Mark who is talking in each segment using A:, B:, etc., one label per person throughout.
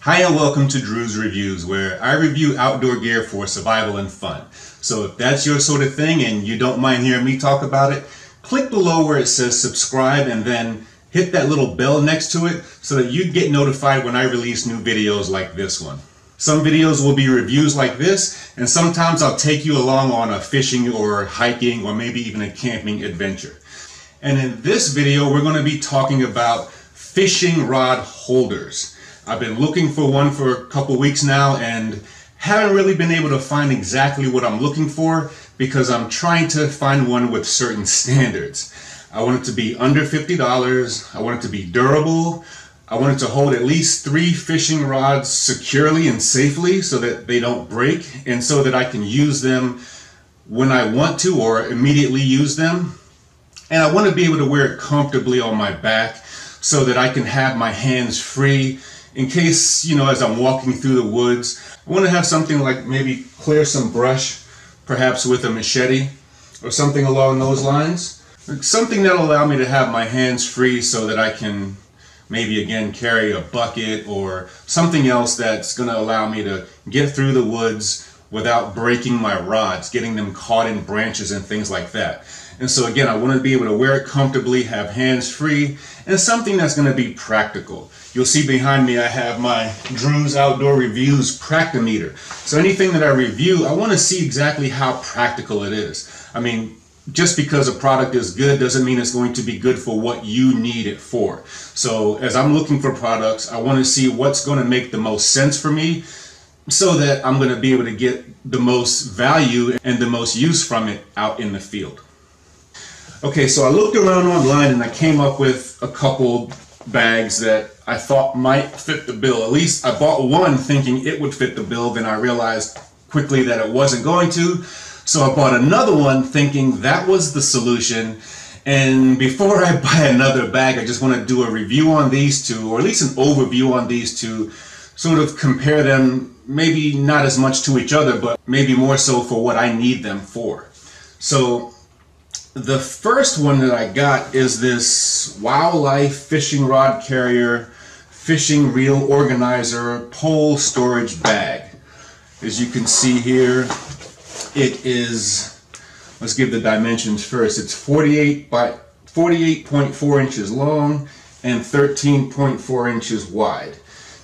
A: Hi and welcome to Drew's Reviews, where I review outdoor gear for survival and fun. So if that's your sort of thing and you don't mind hearing me talk about it, click below where it says subscribe and then hit that little bell next to it so that you get notified when I release new videos like this one. Some videos will be reviews like this, and sometimes I'll take you along on a fishing or hiking or maybe even a camping adventure. And in this video, we're going to be talking about fishing rod holders. I've been looking for one for a couple weeks now and haven't really been able to find exactly what I'm looking for because I'm trying to find one with certain standards. I want it to be under $50. I want it to be durable. I want it to hold at least 3 fishing rods securely and safely so that they don't break and so that I can use them when I want to or immediately use them. And I want to be able to wear it comfortably on my back so that I can have my hands free in case, as I'm walking through the woods. I want to have something like maybe clear some brush, perhaps with a machete or something along those lines. Something that'll allow me to have my hands free so that I can maybe again carry a bucket or something else that's going to allow me to get through the woods without breaking my rods, getting them caught in branches and things like that. And so again, I want to be able to wear it comfortably, have hands free, and something that's going to be practical. You'll see behind me I have my Drew's Outdoor Reviews Practimeter. So anything that I review, I want to see exactly how practical it is. I mean, just because a product is good doesn't mean it's going to be good for what you need it for. So as I'm looking for products, I want to see what's going to make the most sense for me so that I'm going to be able to get the most value and the most use from it out in the field. Okay, so I looked around online and I came up with a couple bags that I thought might fit the bill. At least I bought one thinking it would fit the bill, then I realized quickly that it wasn't going to. So I bought another one thinking that was the solution. And before I buy another bag, I just want to do a review on these two, or at least an overview on these two, sort of compare them, maybe not as much to each other, but maybe more so for what I need them for. So the first one that I got is this Wowelife fishing rod carrier, fishing reel organizer, pole storage bag. As you can see here, it is, let's give the dimensions first. It's 48.4 inches long and 13.4 inches wide.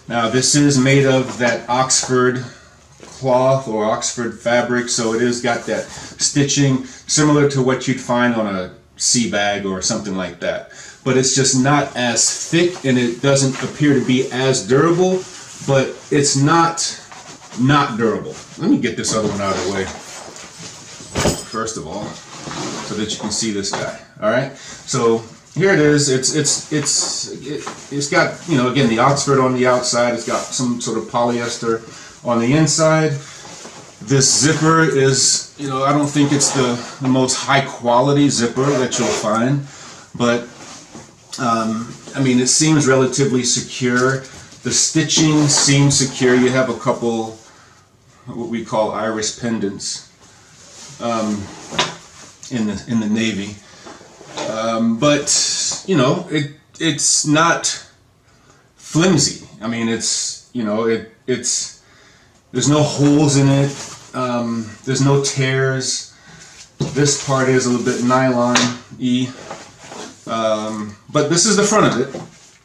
A: Now this is made of that Oxford cloth or Oxford fabric, so it has got that stitching similar to what you'd find on a sea bag or something like that. But it's just not as thick and it doesn't appear to be as durable, but it's not durable. Let me get this other one out of the way first of all so that you can see this guy. All right, so here it is. It's got, again, the Oxford on the outside. It's got some sort of polyester on the inside. This zipper is, I don't think it's the most high quality zipper that you'll find, but I mean, it seems relatively secure. The stitching seems secure. You have a couple what we call iris pendants in the Navy, but it's not flimsy. I mean, it's there's no holes in it. There's no tears. This part is a little bit nylon-y. But this is the front of it.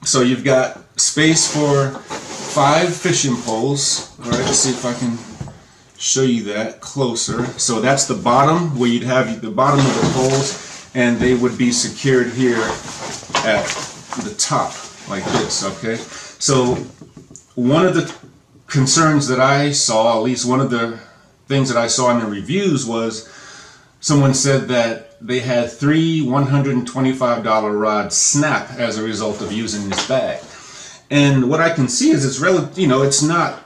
A: So you've got space for 5 fishing poles. All right, let's see if I can show you that closer. So that's the bottom, where you'd have the bottom of the poles, and they would be secured here at the top, like this, okay? So one of the concerns that I saw, at least one of the things that I saw in the reviews, was someone said that they had 3 $125 rods snap as a result of using this bag. And what I can see is it's it's not,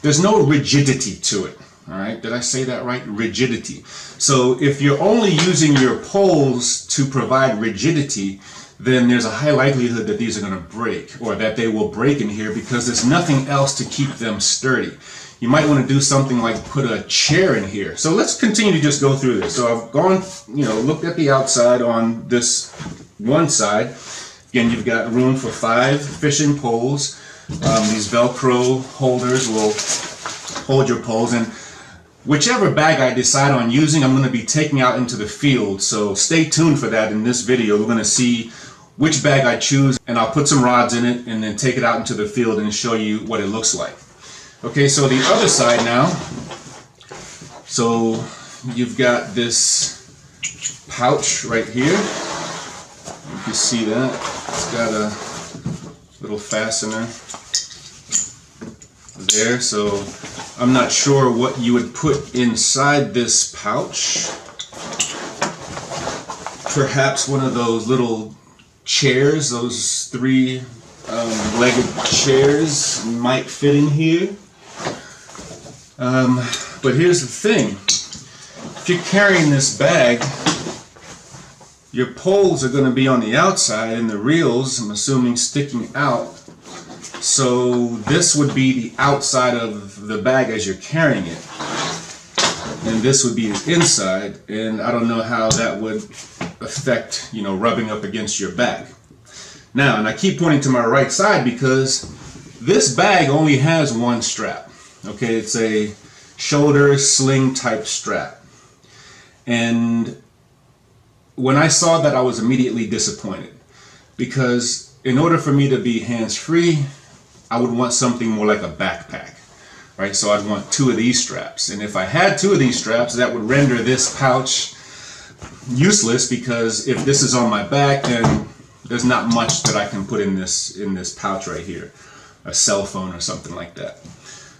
A: there's no rigidity to it. All right, did I say that right? Rigidity. So if you're only using your poles to provide rigidity, then there's a high likelihood that these are going to break, or that they will break in here, because there's nothing else to keep them sturdy. You might want to do something like put a chair in here. So let's continue to just go through this. So I've gone, looked at the outside on this one side. Again, you've got room for 5 fishing poles. These Velcro holders will hold your poles, and whichever bag I decide on using, I'm going to be taking out into the field. So stay tuned for that in this video. We're going to see which bag I choose, and I'll put some rods in it and then take it out into the field and show you what it looks like. Okay, so the other side now. So you've got this pouch right here. You can see that. It's got a little fastener there. So I'm not sure what you would put inside this pouch. Perhaps one of those little chairs, those three-legged chairs might fit in here. But here's the thing. If you're carrying this bag, your poles are going to be on the outside and the reels, I'm assuming, sticking out. So this would be the outside of the bag as you're carrying it. And this would be the inside. And I don't know how that would affect, rubbing up against your back. Now, and I keep pointing to my right side because this bag only has one strap. Okay, it's a shoulder sling type strap. And when I saw that, I was immediately disappointed, because in order for me to be hands-free, I would want something more like a backpack, right? So I'd want two of these straps. And if I had two of these straps, that would render this pouch useless, because if this is on my back, then there's not much that I can put in this pouch right here, a cell phone or something like that.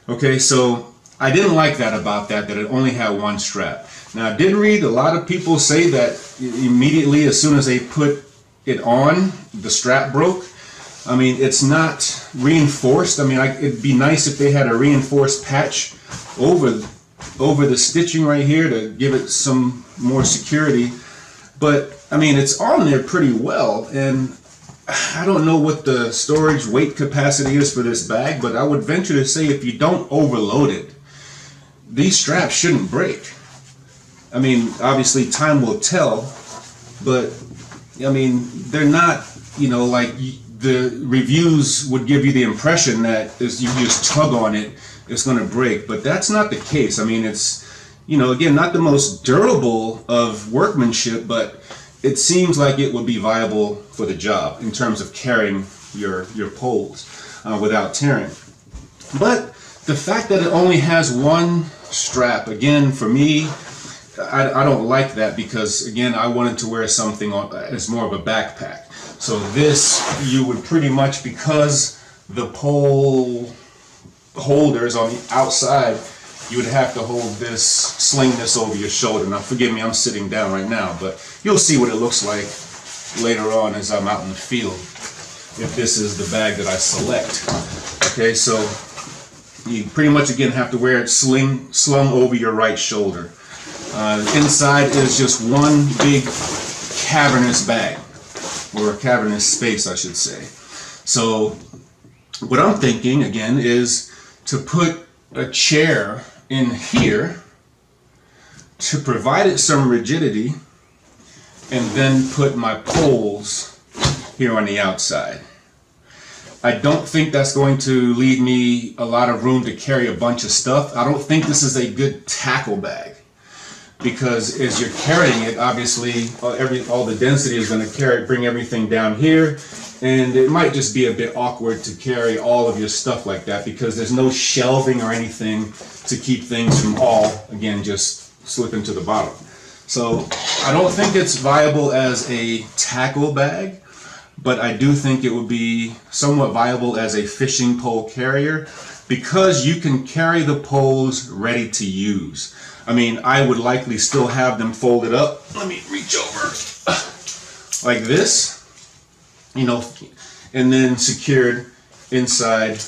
A: Okay, so I didn't like that about that it only had one strap. Now, I did read a lot of people say that immediately as soon as they put it on, the strap broke. I mean, it's not reinforced. I mean, it'd be nice if they had a reinforced patch over the stitching right here to give it some more security. But I mean, it's on there pretty well, and I don't know what the storage weight capacity is for this bag, but I would venture to say if you don't overload it, these straps shouldn't break. I mean, obviously time will tell, but I mean, they're not, like the reviews would give you the impression that as you just tug on it, it's going to break, but that's not the case. I mean, it's, again, not the most durable of workmanship, but it seems like it would be viable for the job in terms of carrying your poles without tearing. But the fact that it only has one strap, again, for me, I don't like that, because again, I wanted to wear something as more of a backpack. So this, you would pretty much, because the pole holders on the outside, you would have to sling this over your shoulder. Now forgive me, I'm sitting down right now, but you'll see what it looks like later on as I'm out in the field, if this is the bag that I select. Okay, so you pretty much again have to wear it slung over your right shoulder. Inside is just one big cavernous bag, or a cavernous space, I should say. So what I'm thinking again is to put a chair in here to provide it some rigidity, and then put my poles here on the outside. I don't think that's going to leave me a lot of room to carry a bunch of stuff. I don't think this is a good tackle bag, because as you're carrying it, obviously all the density is going to bring everything down here, and it might just be a bit awkward to carry all of your stuff like that, because there's no shelving or anything to keep things from again, just slipping to the bottom. So I don't think it's viable as a tackle bag, but I do think it would be somewhat viable as a fishing pole carrier, because you can carry the poles ready to use. I mean, I would likely still have them folded up. Let me reach over like this, and then secured inside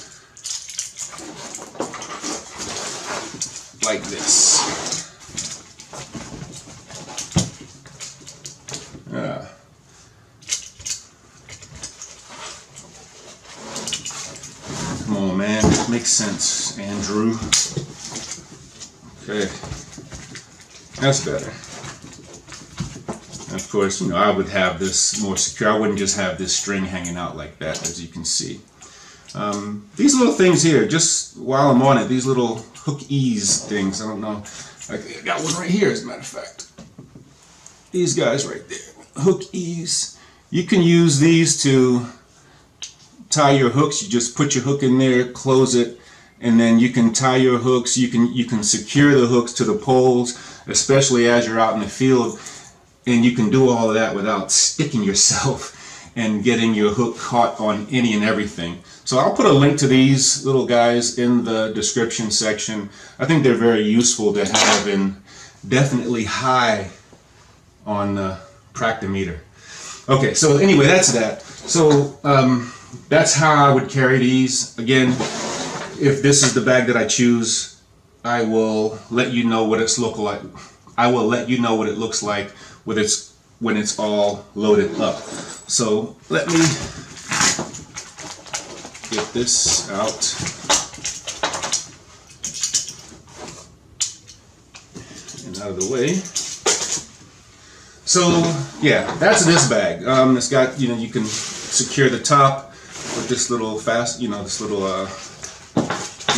A: like this. Come on, man. Makes sense, Andrew. Okay. That's better. And of course, I would have this more secure. I wouldn't just have this string hanging out like that, as you can see. These little things here, just while I'm on it, these little hook ease things, I don't know. I got one right here, as a matter of fact. These guys right there, hook ease. You can use these to tie your hooks. You just put your hook in there, close it, and then you can tie your hooks. You can secure the hooks to the poles, especially as you're out in the field, and you can do all of that without sticking yourself and getting your hook caught on any and everything. So I'll put a link to these little guys in the description section. I think they're very useful to have, and definitely high on the Practimeter. Okay, so anyway, that's that. So that's how I would carry these. Again, if this is the bag that I choose, I will let you know what it's look like. I will let you know what it looks like when it's all loaded up. So let me get this out. And out of the way. So yeah, that's this bag. It's got, you can secure the top with this little this little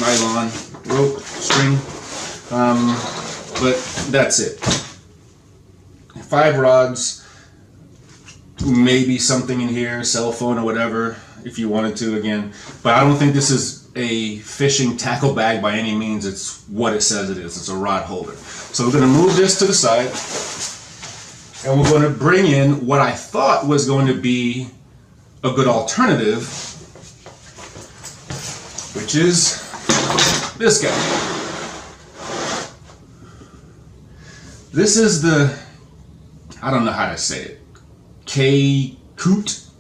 A: nylon rope string. But that's it. 5 rods, maybe something in here, cell phone or whatever, if you wanted to, again. But I don't think this is a fishing tackle bag by any means. It's what it says it is. It's a rod holder. So we're going to move this to the side, and we're going to bring in what I thought was going to be a good alternative, which is this guy. This is the, I don't know how to say it, KKUYT,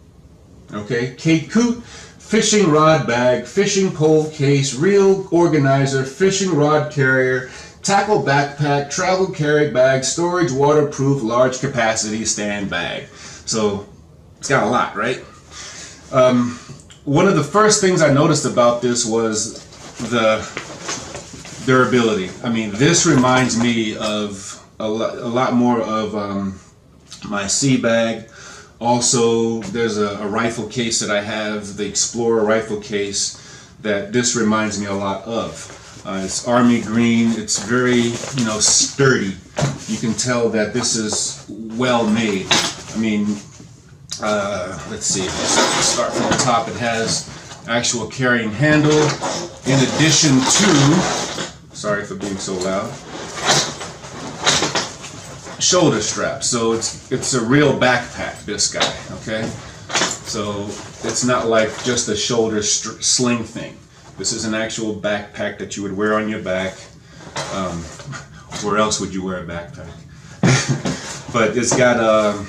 A: okay, KKUYT fishing rod bag, fishing pole case, reel organizer, fishing rod carrier, tackle backpack, travel carry bag, storage waterproof, large capacity stand bag. So it's got a lot, right? One of the first things I noticed about this was the durability. I mean, this reminds me of a lot more of my sea bag. Also, there's a rifle case that I have, the Explorer rifle case, that this reminds me a lot of. It's army green. It's very, sturdy. You can tell that this is well made. I mean, let's see. Let's start from the top. It has actual carrying handle, in addition to, sorry for being so loud, shoulder strap. So it's a real backpack, this guy, okay? So it's not like just a shoulder sling thing. This is an actual backpack that you would wear on your back. Where else would you wear a backpack? But it's got a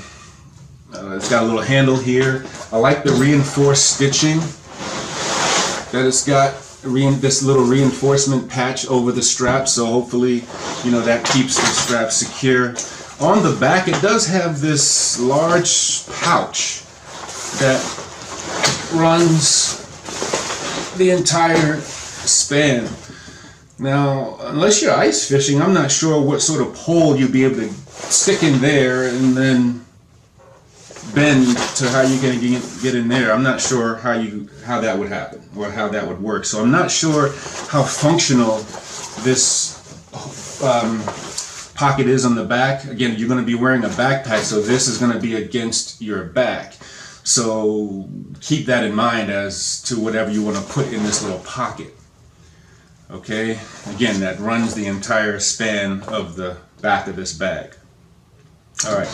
A: little handle here. I like the reinforced stitching that it's got. This little reinforcement patch over the strap, so hopefully, that keeps the strap secure. On the back, it does have this large pouch that runs the entire span. Now, unless you're ice fishing, I'm not sure what sort of pole you'd be able to stick in there and then bend to how you're going to get in there. I'm not sure how that would happen or how that would work. So I'm not sure how functional this pocket is on the back. Again, you're going to be wearing a backpack, so this is going to be against your back. So keep that in mind as to whatever you want to put in this little pocket. Okay, again, that runs the entire span of the back of this bag. All right,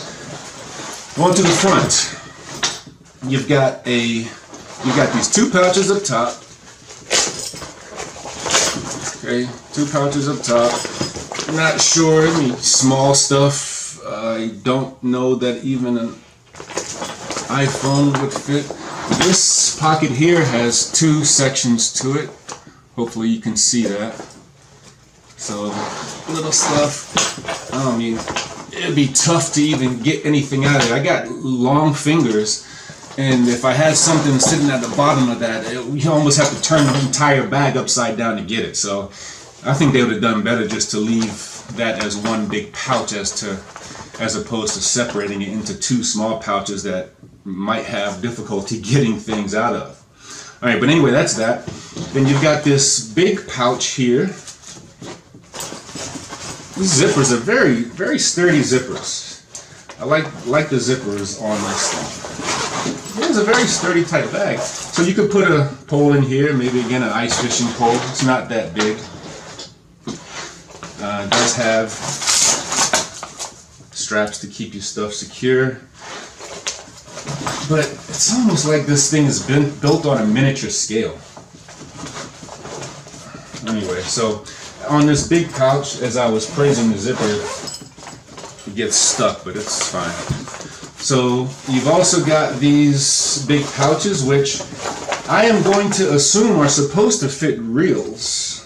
A: going to the front. You've got these 2 pouches up top. Okay, 2 pouches up top. I'm not sure, small stuff. I don't know that even an iPhone would fit. This pocket here has 2 sections to it. Hopefully you can see that. So little stuff. It'd be tough to even get anything out of it. I got long fingers, and if I had something sitting at the bottom of that, you almost have to turn the entire bag upside down to get it. So I think they would have done better just to leave that as one big pouch as opposed to separating it into 2 small pouches that might have difficulty getting things out of. All right, but anyway, that's that. Then you've got this big pouch here. These zippers are very, very sturdy zippers. I like the zippers on this thing. It's a very sturdy type bag. So you could put a pole in here, maybe again an ice fishing pole. It's not that big. It does have straps to keep your stuff secure. But it's almost like this thing has been built on a miniature scale. Anyway, so on this big pouch, as I was praising the zipper, it gets stuck, but it's fine. So you've also got these big pouches, which I am going to assume are supposed to fit reels.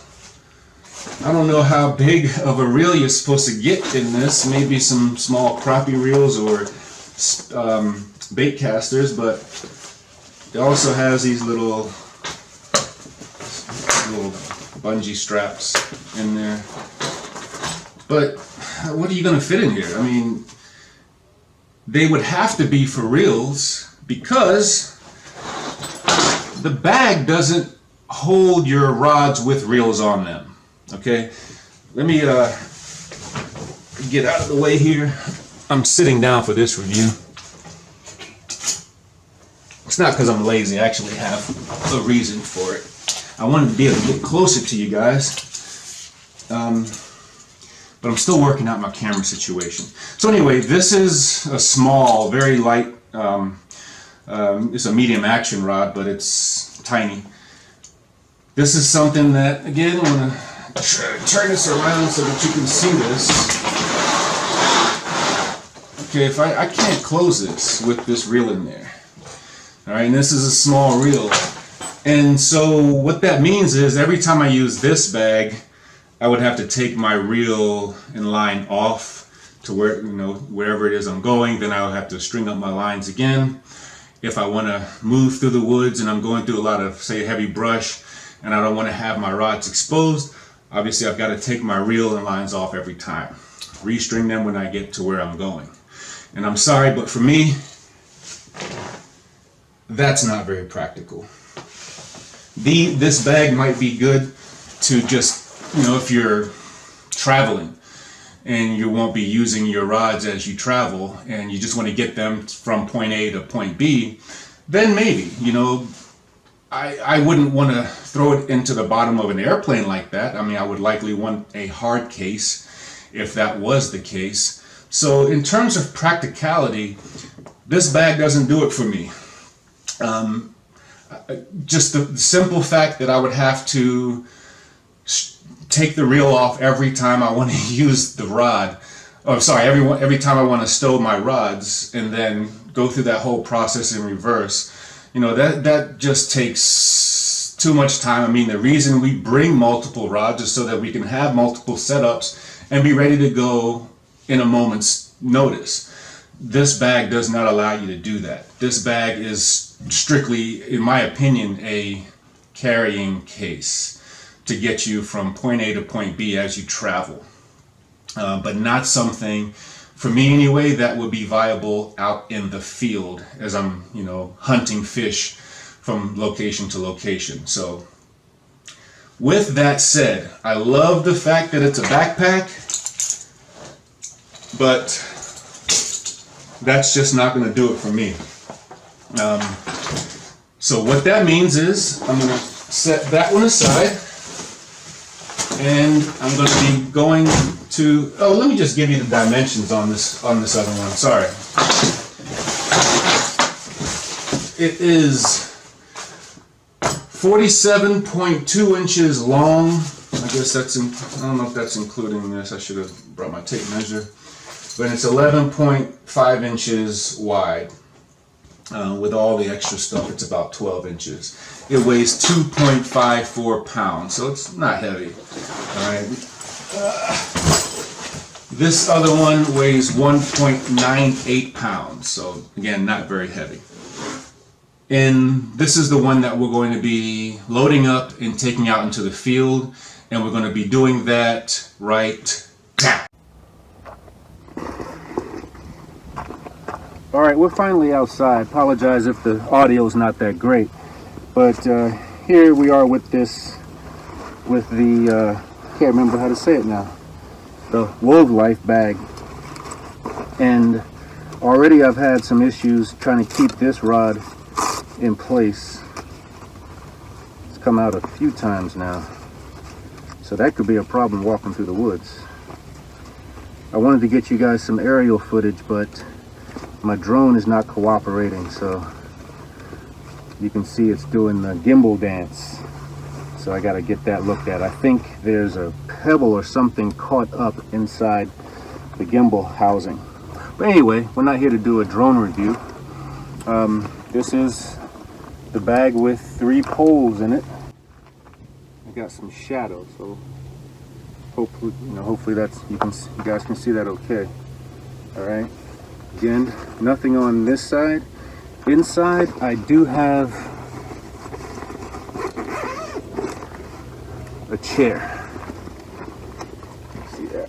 A: I don't know how big of a reel you're supposed to get in this. Maybe some small crappie reels or bait casters, but it also has these little bungee straps in there. But what are you going to fit in here? I mean, they would have to be for reels because the bag doesn't hold your rods with reels on them. Okay, let me get out of the way here. I'm sitting down for this review. It's not because I'm lazy. I actually have a reason for it. I wanted to be able to get closer to you guys, but I'm still working out my camera situation. So anyway, this is a small, very light, it's a medium action rod, but it's tiny. This is something that, again, I'm going to turn this around so that you can see this. Okay, if I can't close this with this reel in there. All right, and this is a small reel. And so what that means is every time I use this bag, I would have to take my reel and line off to where, wherever it is I'm going. Then I would have to string up my lines again. If I want to move through the woods and I'm going through a lot of, say, heavy brush, and I don't want to have my rods exposed, obviously I've got to take my reel and lines off every time. Restring them when I get to where I'm going. And I'm sorry, but for me, that's not very practical. This bag might be good to just, if you're traveling and you won't be using your rods as you travel and you just want to get them from point A to point B, then maybe, I wouldn't want to throw it into the bottom of an airplane like that. I mean, I would likely want a hard case if that was the case. So in terms of practicality, this bag doesn't do it for me. Just the simple fact that I would have to take the reel off every time I want to use the rod. Every time I want to stow my rods and then go through that whole process in reverse. That just takes too much time. I mean, the reason we bring multiple rods is so that we can have multiple setups and be ready to go in a moment's notice. This bag does not allow you to do that. This bag is strictly, in my opinion, a carrying case to get you from point A to point B as you travel. But not something, for me anyway, that would be viable out in the field as I'm, hunting fish from location to location. So with that said, I love the fact that it's a backpack, but that's just not going to do it for me. So what that means is I'm going to set that one aside, and I'm going to be going to, let me just give you the dimensions on this other one. Sorry. It is 47.2 inches long. I guess I don't know if that's including this. I should have brought my tape measure. But it's 11.5 inches wide. With all the extra stuff, it's about 12 inches. It weighs 2.54 pounds, so it's not heavy. All right. This other one weighs 1.98 pounds, so again, not very heavy. And this is the one that we're going to be loading up and taking out into the field, and we're going to be doing that right now. All right, we're finally outside. Apologize if the audio is not that great.
B: But here we are with this, with the, can't remember how to say it now, the Wowelife bag. And already I've had some issues trying to keep this rod in place. It's come out a few times now. So that could be a problem walking through the woods. I wanted to get you guys some aerial footage, but my drone is not cooperating, so you can see it's doing the gimbal dance. So I gotta get that looked at. I think there's a pebble or something caught up inside the gimbal housing. But anyway, we're not here to do a drone review. This is the bag with 3 poles in it. I got some shadow, so hopefully, hopefully that's you guys can see that okay. All right. Again, nothing on this side. Inside, I do have a chair. See that?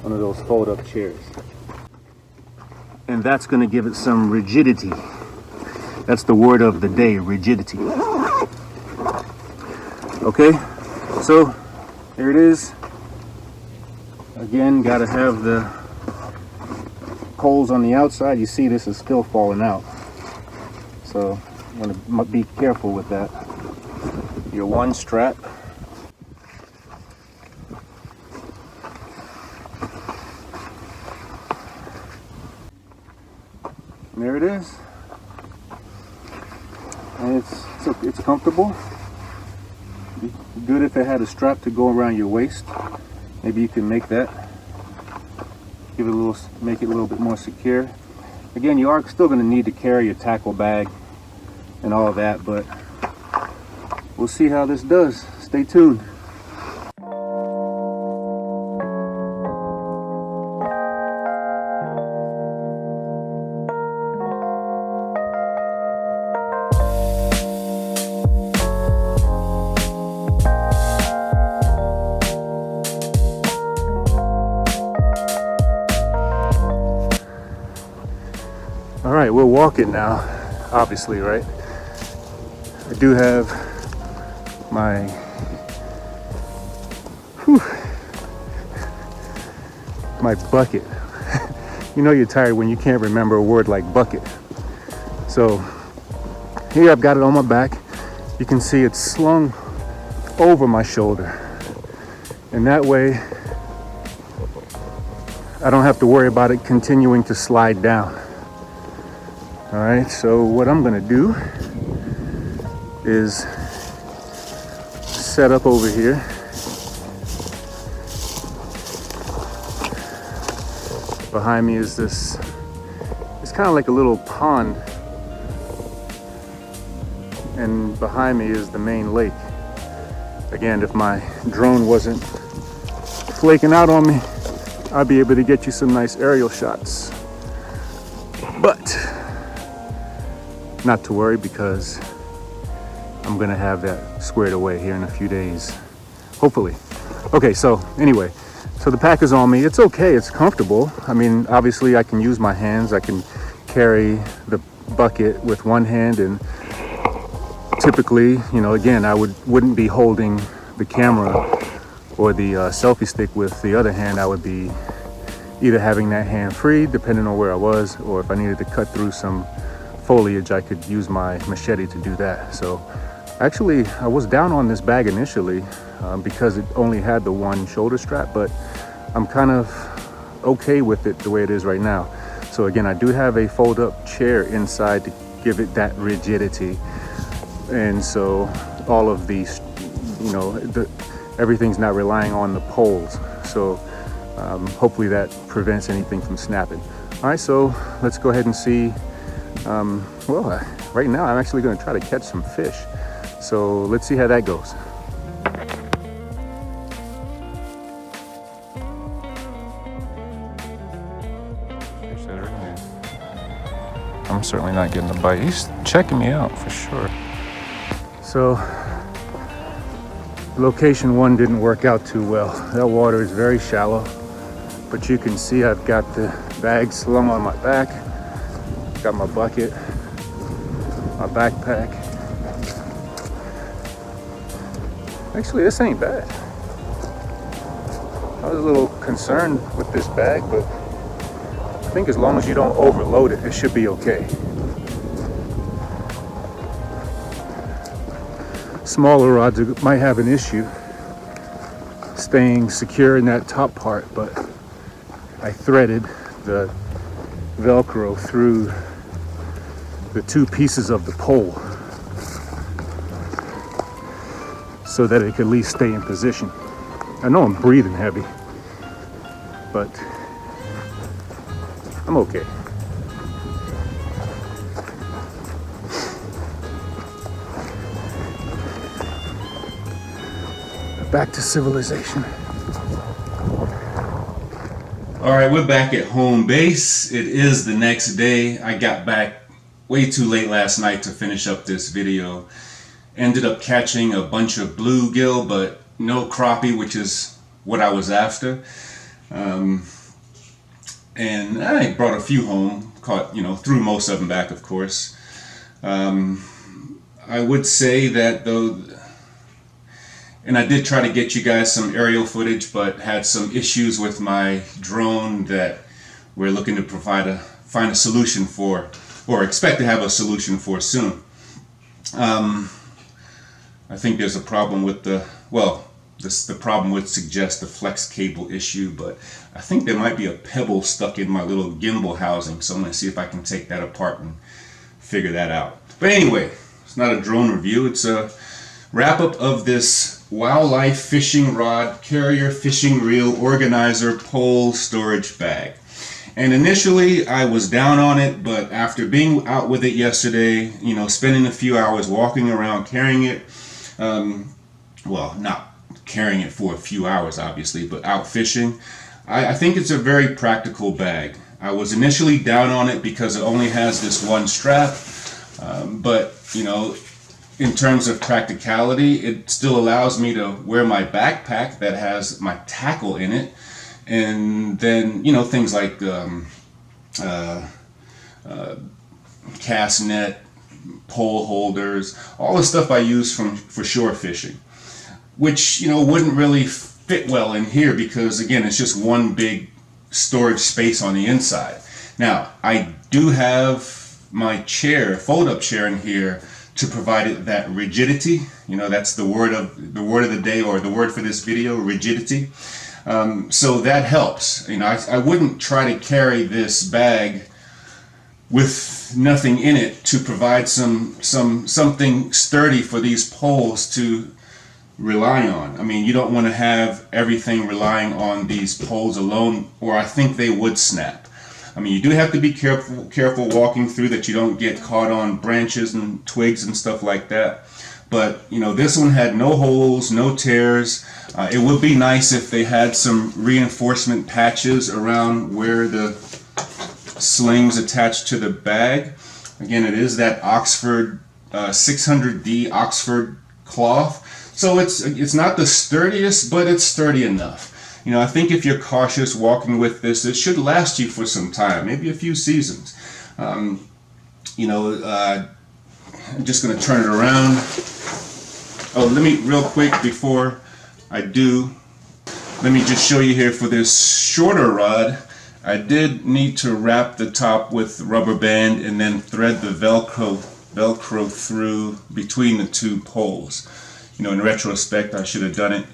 B: One of those fold-up chairs. And that's going to give it some rigidity. That's the word of the day, rigidity. Okay, so there it is. Again, got to have the poles on the outside. You see this is still falling out. So I'm going to be careful with that. Your one strap. And there it is. And it's comfortable. Be good if it had a strap to go around your waist. Maybe you can make that. Make it a little bit more secure. Again, you are still going to need to carry a tackle bag and all of that, but we'll see how this does. Stay tuned. All right, we're walking now, obviously, right? I do have my my bucket. You know you're tired when you can't remember a word like bucket. So here I've got it on my back. You can see it's slung over my shoulder. And that way I don't have to worry about it continuing to slide down. All right, so what I'm gonna do is set up over here. Behind me is this, it's kind of like a little pond. And behind me is the main lake. Again, if my drone wasn't flaking out on me, I'd be able to get you some nice aerial shots. But not to worry, because I'm gonna have that squared away here in a few days, hopefully. Okay, so anyway, so the pack is on me. It's okay, it's comfortable. I mean, obviously I can use my hands. I can carry the bucket with one hand, and typically, again, I wouldn't be holding the camera or the selfie stick with the other hand. I would be either having that hand free, depending on where I was, or if I needed to cut through some foliage, I could use my machete to do that. So actually, I was down on this bag initially because it only had the one shoulder strap, but I'm kind of okay with it the way it is right now. So again, I do have a fold-up chair inside to give it that rigidity. And so all of these, everything's not relying on the poles. So hopefully that prevents anything from snapping. All right, so let's go ahead and see. Right now I'm actually going to try to catch some fish. So let's see how that goes. I'm certainly not getting a bite. He's checking me out for sure. So location 1 didn't work out too well. That water is very shallow, but you can see I've got the bag slung on my back. Got my bucket, my backpack, Actually, this ain't bad. I was a little concerned with this bag, but I think as long as you don't overload it, it should be okay. Smaller rods might have an issue staying secure in that top part, but I threaded the Velcro through the two pieces of the pole so that it could at least stay in position. I know I'm breathing heavy, but I'm okay. Back to civilization.
A: All right, we're back at home base. It is the next day. I got back way too late last night to finish up this video. Ended up catching a bunch of bluegill, but no crappie, which is what I was after. And I brought a few home, caught, threw most of them back, of course. I would say that though, and I did try to get you guys some aerial footage, but had some issues with my drone that we're looking to find a solution for, or expect to have a solution for soon. I think there's a problem with the problem would suggest the flex cable issue, but I think there might be a pebble stuck in my little gimbal housing, so I'm going to see if I can take that apart and figure that out. But anyway, it's not a drone review, it's a wrap-up of this Wowelife fishing rod carrier fishing reel organizer pole storage bag. And initially I was down on it, but after being out with it yesterday, spending a few hours walking around carrying it, well, not carrying it for a few hours obviously, but out fishing, I think it's a very practical bag. I was initially down on it because it only has this one strap, but in terms of practicality, it still allows me to wear my backpack that has my tackle in it, and then things like cast net, pole holders, all the stuff I use for shore fishing, which wouldn't really fit well in here because again it's just one big storage space on the inside. Now I do have my chair, fold-up chair in here to provide it that rigidity. That's the word of the day, or the word for this video, rigidity. So that helps. I wouldn't try to carry this bag with nothing in it to provide something sturdy for these poles to rely on. You don't want to have everything relying on these poles alone, or I think they would snap. You do have to be careful walking through that you don't get caught on branches and twigs and stuff like that. But this one had no holes, no tears. It would be nice if they had some reinforcement patches around where the slings attached to the bag. Again, it is that Oxford 600D Oxford cloth. So it's not the sturdiest, but it's sturdy enough. I think if you're cautious walking with this, it should last you for some time, maybe a few seasons. I'm just going to turn it around. Oh, let me, real quick, before I do, let me just show you here for this shorter rod. I did need to wrap the top with rubber band and then thread the Velcro through between the two poles. In retrospect, I should have done it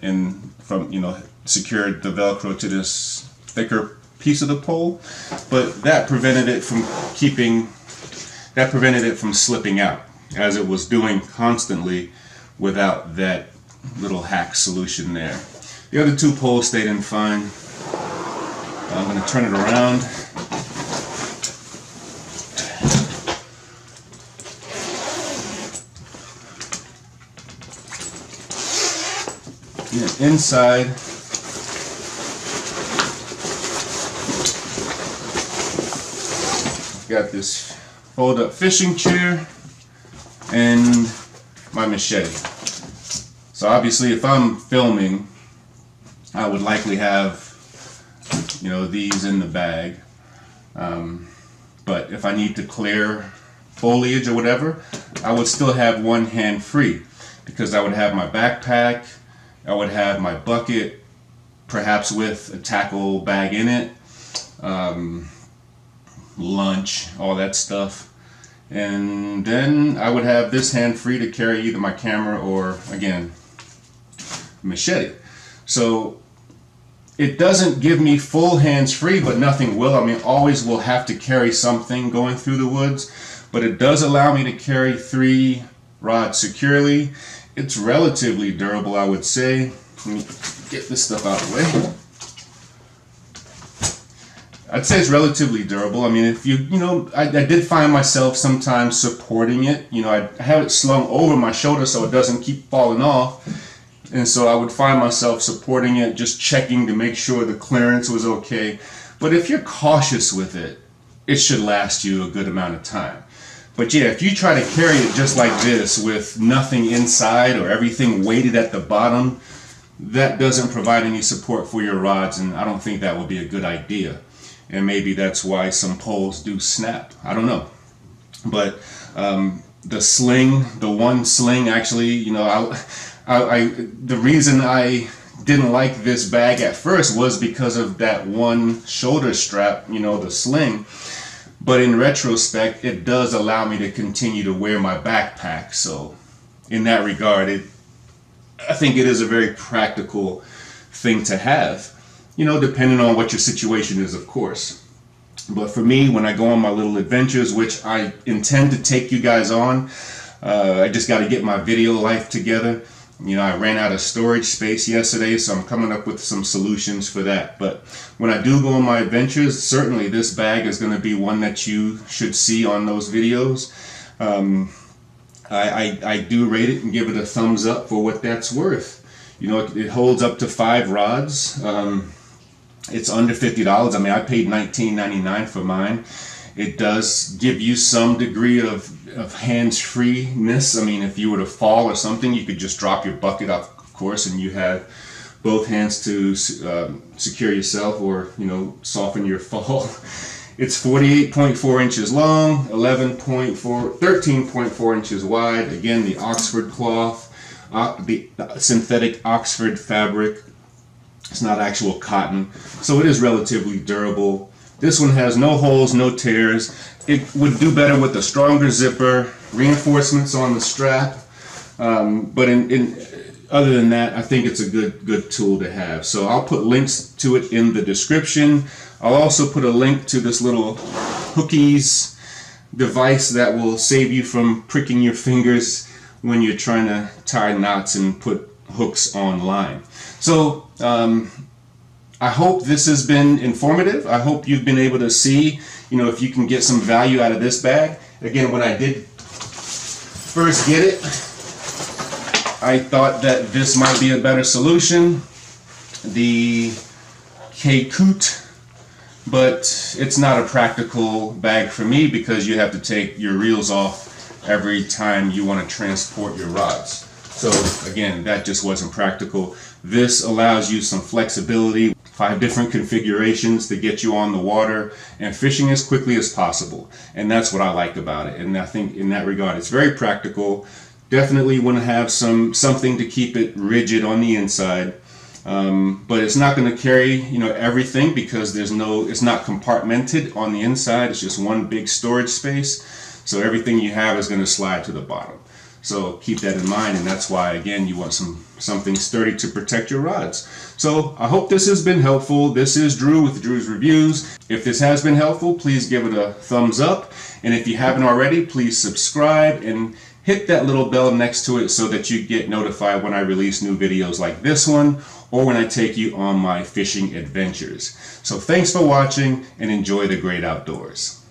A: secured the Velcro to this thicker piece of the pole, but that prevented it from slipping out, as it was doing constantly without that little hack solution there. The other two poles stayed in fine. I'm going to turn it around. And inside, got this fold-up fishing chair and my machete. So obviously if I'm filming, I would likely have these in the bag, but if I need to clear foliage or whatever, I would still have one hand free, because I would have my backpack, I would have my bucket, perhaps with a tackle bag in it, lunch, all that stuff. And then I would have this hand free to carry either my camera or, again, machete. So it doesn't give me full hands free, but nothing will. I mean, always will have to carry something going through the woods, but it does allow me to carry 3 rods securely. It's relatively durable, I would say. Let me get this stuff out of the way. I'd say it's relatively durable. I mean, if I did find myself sometimes supporting it. I have it slung over my shoulder so it doesn't keep falling off. And so I would find myself supporting it, just checking to make sure the clearance was okay. But if you're cautious with it, it should last you a good amount of time. But yeah, if you try to carry it just like this with nothing inside or everything weighted at the bottom, that doesn't provide any support for your rods, and I don't think that would be a good idea. And maybe that's why some poles do snap. I don't know. But the sling, the one sling, actually, the reason I didn't like this bag at first was because of that one shoulder strap, the sling. But in retrospect, it does allow me to continue to wear my backpack. So in that regard, I think it is a very practical thing to have, depending on what your situation is, of course. But for me, when I go on my little adventures, which I intend to take you guys on, I just got to get my video life together. I ran out of storage space yesterday, so I'm coming up with some solutions for that. But when I do go on my adventures, certainly this bag is going to be one that you should see on those videos. I do rate it and give it a thumbs up for what that's worth. It holds up to 5 rods. It's under $50. I mean, I paid $19.99 for mine. It does give you some degree of hands-freeness. I mean, if you were to fall or something, you could just drop your bucket off, of course, and you have both hands to secure yourself or, soften your fall. It's 48.4 inches long, 13.4 inches wide. Again, the Oxford cloth, the synthetic Oxford fabric. It's not actual cotton, so it is relatively durable. This one has no holes, no tears. It would do better with a stronger zipper, reinforcements on the strap. But other than that, I think it's a good tool to have. So I'll put links to it in the description. I'll also put a link to this little hookies device that will save you from pricking your fingers when you're trying to tie knots and put hooks online. So I hope this has been informative. I hope you've been able to see, if you can get some value out of this bag. Again, when I did first get it, I thought that this might be a better solution, the KKUYT, but it's not a practical bag for me because you have to take your reels off every time you want to transport your rods. So again, that just wasn't practical. This allows you some flexibility, 5 different configurations to get you on the water and fishing as quickly as possible. And that's what I like about it. And I think in that regard, it's very practical. Definitely want to have something to keep it rigid on the inside. But it's not going to carry, everything because it's not compartmented on the inside. It's just one big storage space. So everything you have is going to slide to the bottom. So keep that in mind, and that's why, again, you want something sturdy to protect your rods. So I hope this has been helpful. This is Drew with Drew's Reviews. If this has been helpful, please give it a thumbs up. And if you haven't already, please subscribe and hit that little bell next to it so that you get notified when I release new videos like this one or when I take you on my fishing adventures. So thanks for watching and enjoy the great outdoors.